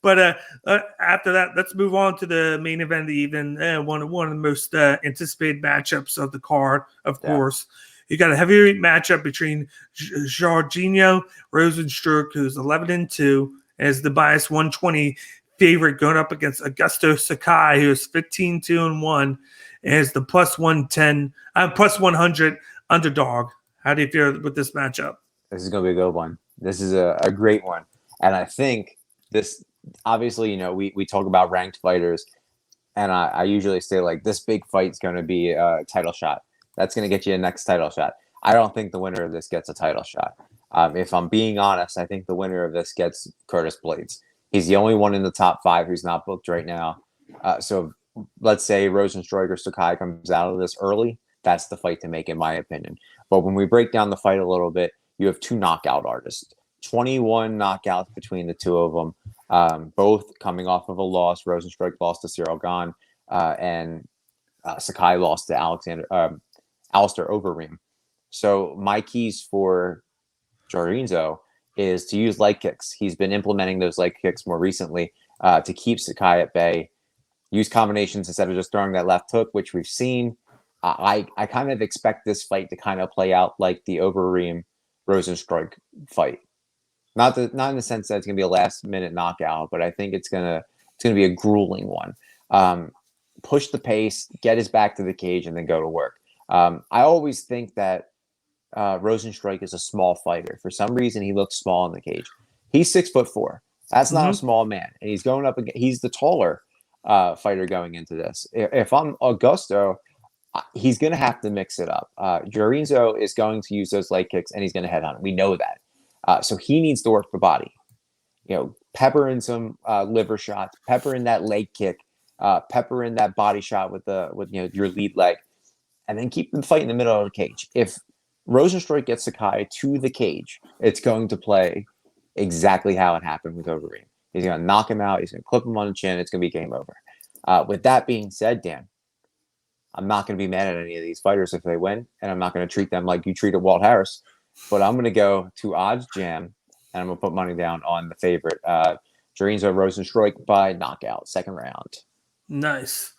But after that, let's move on to the main event of the evening. One of the most anticipated matchups of the card, of course. You got a heavyweight matchup between Jairzinho Rozenstruik, who's 11-2, as the bias 120 favorite, going up against Augusto Sakai, who's 15-2-1, as the plus 110, plus 100 underdog. How do you feel with this matchup? This is going to be a good one. This is a great one. And I think this, obviously, we talk about ranked fighters, and I usually say, like, this big fight is going to be a title shot. That's going to get you a next title shot. I don't think the winner of this gets a title shot. If I'm being honest, I think the winner of this gets Curtis Blades. He's the only one in the top 5 who's not booked right now. So let's say Rozenstruik or Sakai comes out of this early. That's the fight to make, in my opinion. But when we break down the fight a little bit, you have 2 knockout artists, 21 knockouts between the 2 of them, both coming off of a loss. Rozenstruik lost to Cyril Gane, and Sakai lost to Alistair Overeem. So my keys for Jairzinho is to use leg kicks. He's been implementing those leg kicks more recently to keep Sakai at bay. Use combinations instead of just throwing that left hook, which we've seen. I kind of expect this fight to kind of play out like the Overeem Rozenstruik fight. Not in the sense that it's going to be a last minute knockout, but I think it's going to be a grueling one. Push the pace, get his back to the cage, and then go to work. I always think that Rozenstruik is a small fighter. For some reason, he looks small in the cage. He's 6'4". That's not a small man, and he's going up against. He's the taller fighter going into this. If I'm Augusto, he's going to have to mix it up. Jairzinho is going to use those leg kicks, and he's going to head on. We know that. So he needs to work the body. Pepper in some liver shots, pepper in that leg kick, pepper in that body shot with your lead leg, and then keep the fight in the middle of the cage. If Rozenstruik gets Sakai to the cage, it's going to play exactly how it happened with Overeem. He's going to knock him out. He's going to clip him on the chin. It's going to be game over. With that being said, Dan, I'm not going to be mad at any of these fighters if they win, and I'm not going to treat them like you treated Walt Harris. But I'm going to go to Odds Jam, and I'm going to put money down on the favorite, Jairzinho Rozenstruik by knockout, second round. Nice.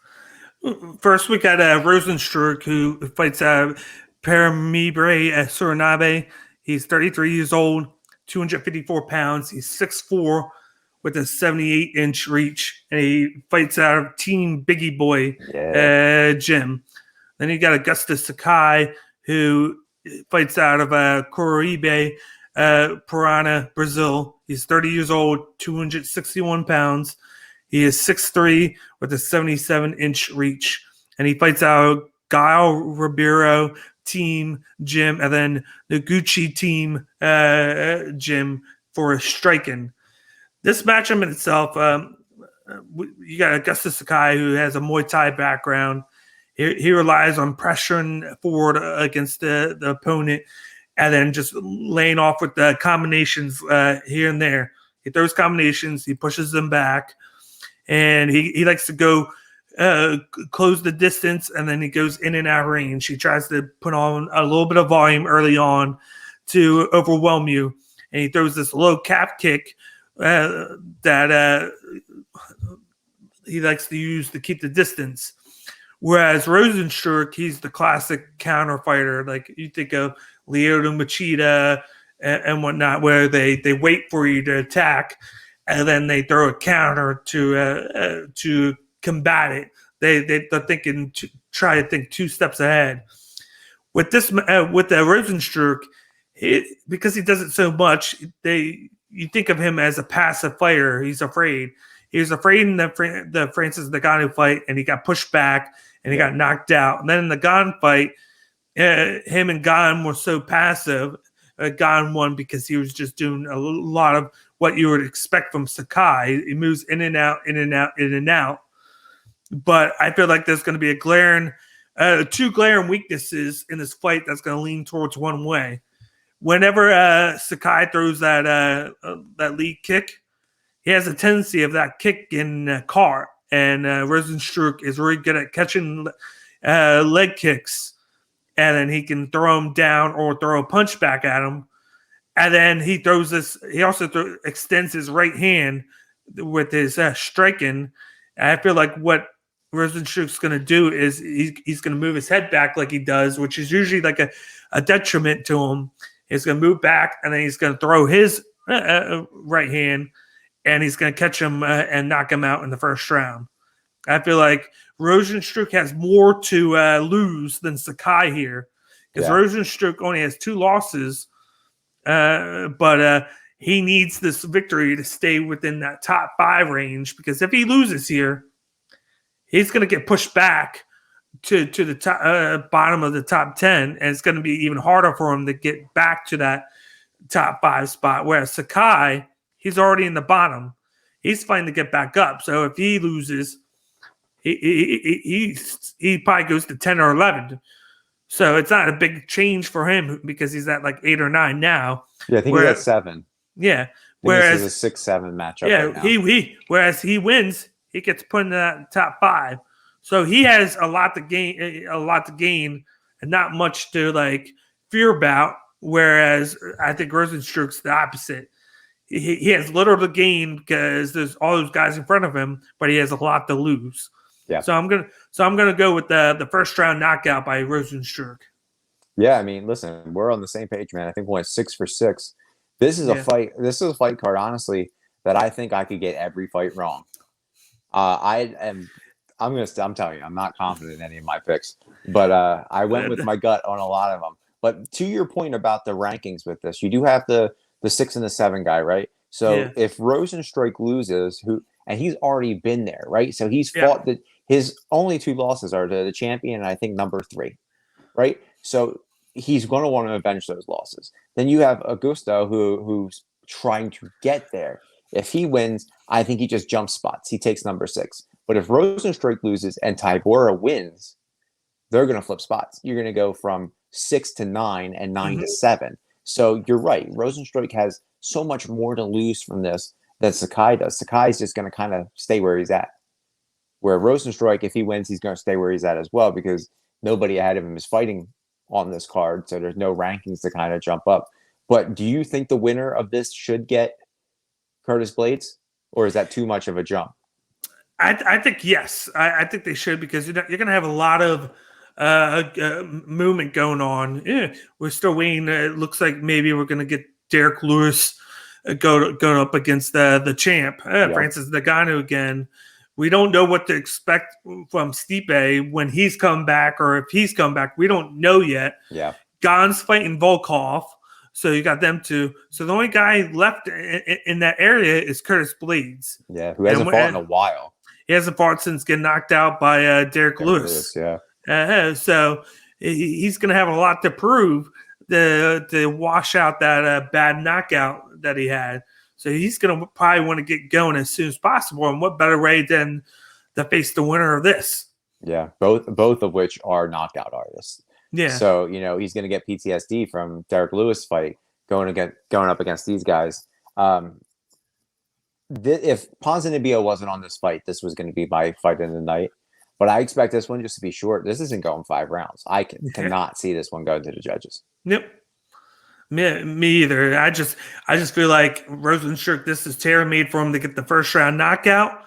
First, we got Rozenstruik, who fights Paramibre Surinabe. He's 33 years old, 254 pounds. He's 6'4", with a 78-inch reach, and he fights out of Team Biggie Boy gym. Then you got Augusto Sakai, who fights out of Coruribe, Parana, Brazil. He's 30 years old, 261 pounds. He is 6'3", with a 77-inch reach, and he fights out Gael Ribeiro Team Gym, and then the Gucci Team Gym for striking. This matchup in itself, you got Augusto Sakai, who has a Muay Thai background. He relies on pressuring forward against the opponent, and then just laying off with the combinations here and there. He throws combinations, he pushes them back, and he likes to go close the distance, and then he goes in and out of range. He tries to put on a little bit of volume early on to overwhelm you, and he throws this low cap kick that he likes to use to keep the distance. Whereas Rozenstruik, he's the classic counter fighter. Like you think of Lyoto Machida and whatnot, where they wait for you to attack, and then they throw a counter to combat it. They're thinking try to think 2 steps ahead. With this, with the Rozenstruik, because he does it so much, you think of him as a passive fighter. He's afraid. He was afraid in the Francis Ngannou fight, and he got pushed back, and he got knocked out. And then in the Gane fight, him and Gane were so passive. Gane won because he was just doing a lot of what you would expect from Sakai. He moves in and out, in and out, in and out. But I feel like there's going to be two glaring weaknesses in this fight that's going to lean towards one way. Whenever Sakai throws that lead kick, he has a tendency of that kick in caught, and Rozenstruik is really good at catching leg kicks, and then he can throw him down or throw a punch back at him. And then he throws this. He also extends his right hand with his striking. And I feel like what Rozenstruik's going to do is he's going to move his head back like he does, which is usually like a detriment to him. He's going to move back, and then he's going to throw his right hand, and he's going to catch him and knock him out in the first round. I feel like Rozenstruik has more to lose than Sakai here, because Rozenstruik only has 2 losses, but he needs this victory to stay within that top 5 range, because if he loses here, he's going to get pushed back to the top, bottom of the top 10, and it's going to be even harder for him to get back to that top 5 spot. Whereas Sakai, he's already in the bottom. He's fighting to get back up. So if he loses, he probably goes to 10 or 11. So it's not a big change for him because he's at like 8 or 9 now. Yeah, I think he's at 7. Yeah. Whereas this is a 6-7 matchup. Yeah, right now. Whereas he wins, he gets put in that top 5. So he has a lot to gain, and not much to like fear about. Whereas I think Rozenstruik's the opposite. He has little to gain because there's all those guys in front of him, but he has a lot to lose. Yeah. So I'm gonna go with the first round knockout by Rozenstruik. Yeah, I mean, listen, we're on the same page, man. I think we went 6 for 6. This is a fight. This is a fight card, honestly, that I think I could get every fight wrong. I'm telling you, I'm not confident in any of my picks, but I went with my gut on a lot of them. But to your point about the rankings with this, you do have the 6 and the 7 guy, right? So if Rozenstruik loses, and he's already been there, right? So he's fought his only 2 losses are to the champion and I think number 3, right? So he's going to want to avenge those losses. Then you have Augusto who's trying to get there. If he wins, I think he just jumps spots. He takes number 6. But if Rozenstruik loses and Tybura wins, they're going to flip spots. You're going to go from 6 to 9 and 9 to 7. So you're right. Rozenstruik has so much more to lose from this than Sakai does. Sakai's just going to kind of stay where he's at. Where Rozenstruik, if he wins, he's going to stay where he's at as well, because nobody ahead of him is fighting on this card. So there's no rankings to kind of jump up. But do you think the winner of this should get Curtis Blades, or is that too much of a jump? I think yes. I think they should, because you're going to have a lot of movement going on. Yeah, we're still waiting. It looks like maybe we're going to get Derek Lewis going up against the champ, Francis Ngannou again. We don't know what to expect from Stipe when he's come back, or if he's come back. We don't know yet. Yeah, Gon's fighting Volkov, so you got them two. So the only guy left in that area is Curtis Blades. Yeah, who hasn't fought in a while. He hasn't fought since getting knocked out by Derek Lewis. Yeah. So he's going to have a lot to prove to wash out that bad knockout that he had. So he's going to probably want to get going as soon as possible. And what better way than to face the winner of this? Yeah, both of which are knockout artists. Yeah. So he's going to get PTSD from Derek Lewis fight going up against these guys. If Ponzinibbio wasn't on this fight, this was going to be my fight of the night. But I expect this one just to be short. This isn't going 5 rounds. I cannot see this one going to the judges. Yep. Me either. I just feel like Rozenstruik, this is tailor-made for him to get the first round knockout.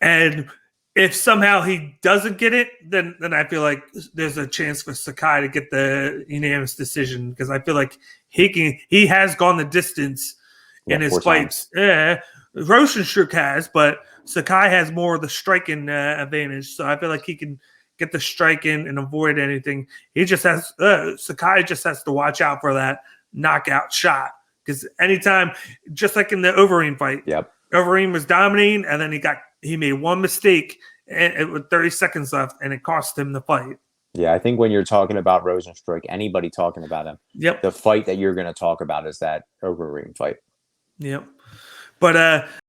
And if somehow he doesn't get it, then I feel like there's a chance for Sakai to get the unanimous decision, because I feel like he has gone the distance in his fights. Yeah, Rozenstruik has, but Sakai has more of the striking advantage. So I feel like he can get the strike in and avoid anything. He just has Sakai just has to watch out for that knockout shot, because anytime, just like in the Overeem fight, Overeem was dominating, and then he made one mistake with 30 seconds left, and it cost him the fight. Yeah, I think when you're talking about Rozenstruik, anybody talking about him, the fight that you're going to talk about is that Overeem fight. Yep. But